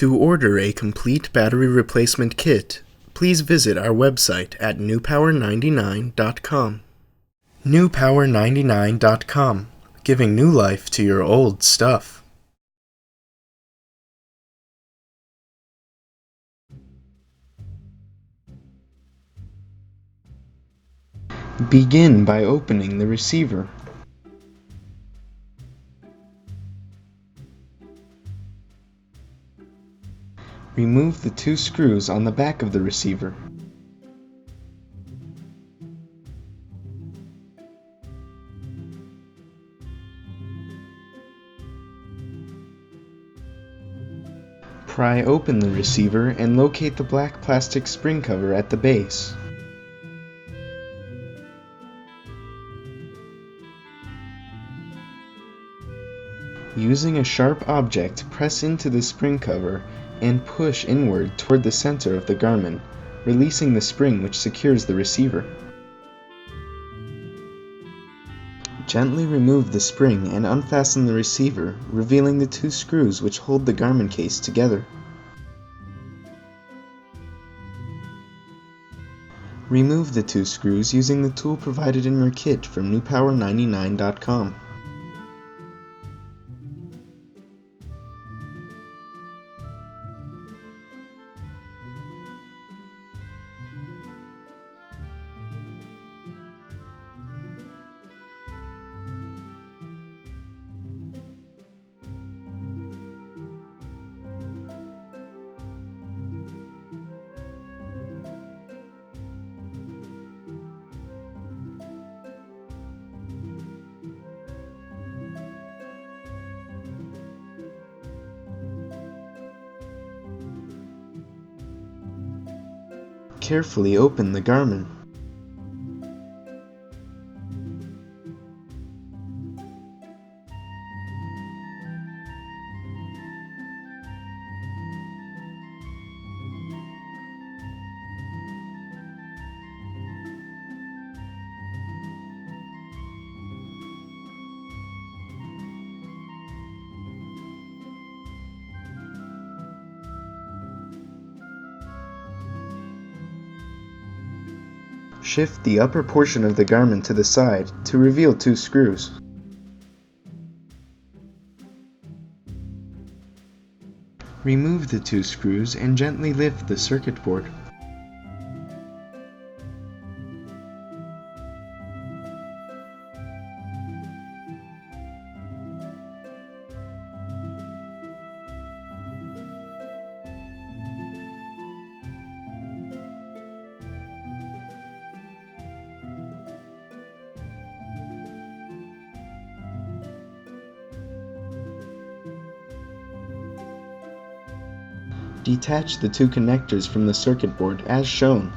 To order a complete battery replacement kit, please visit our website at newpower99.com. newpower99.com, giving new life to your old stuff. Begin by opening the receiver. Remove the two screws on the back of the receiver. Pry open the receiver and locate the black plastic spring cover at the base. Using a sharp object, press into the spring cover and push inward toward the center of the Garmin, releasing the spring which secures the receiver. Gently remove the spring and unfasten the receiver, revealing the two screws which hold the Garmin case together. Remove the two screws using the tool provided in your kit from newpower99.com. Carefully open the Garmin. Shift the upper portion of the Garmin to the side to reveal two screws. Remove the two screws and gently lift the circuit board. Detach the two connectors from the circuit board as shown.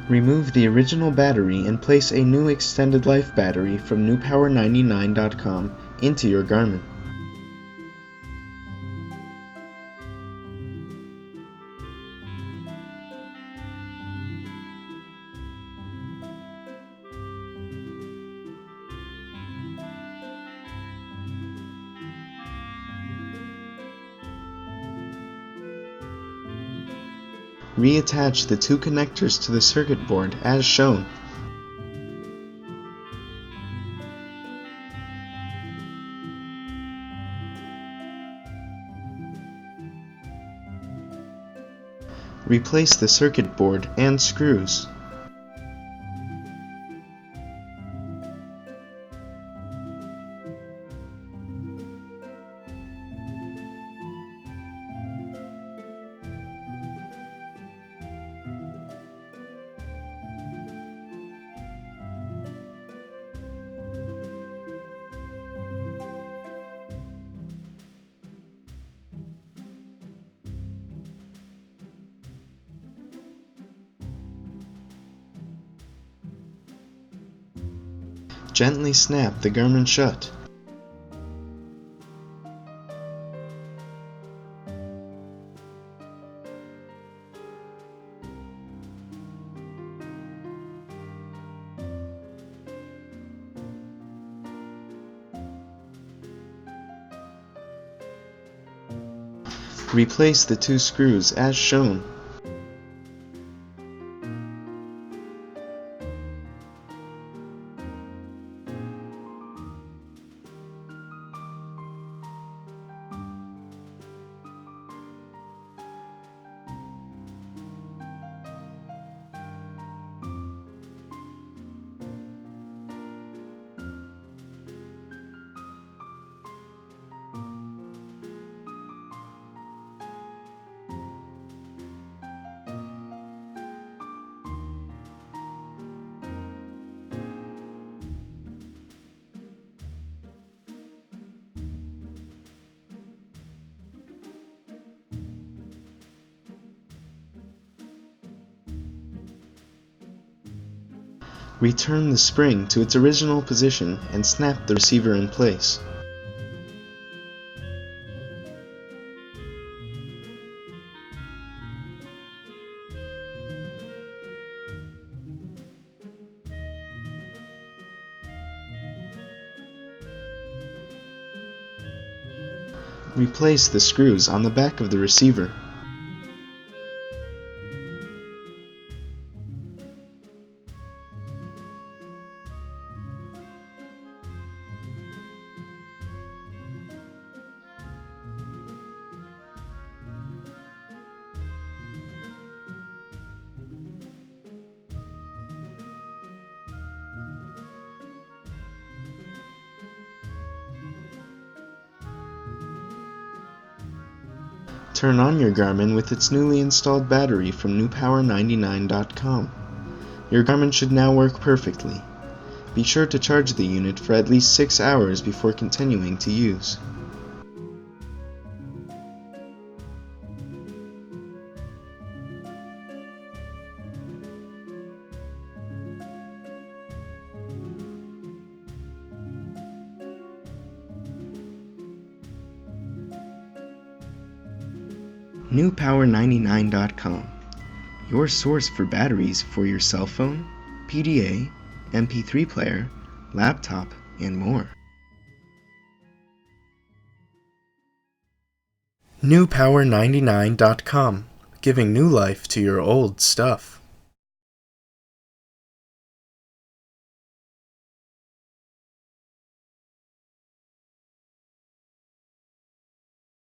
Remove the original battery and place a new extended life battery from newpower99.com into your Garmin. Reattach the two connectors to the circuit board as shown. Replace the circuit board and screws. Gently snap the Garmin shut. Replace the 2 screws as shown. Return the spring to its original position and snap the receiver in place. Replace the screws on the back of the receiver. Turn on your Garmin with its newly installed battery from newpower99.com. Your Garmin should now work perfectly. Be sure to charge the unit for at least 6 hours before continuing to use. Newpower99.com, your source for batteries for your cell phone, PDA, MP3 player, laptop, and more. Newpower99.com, giving new life to your old stuff.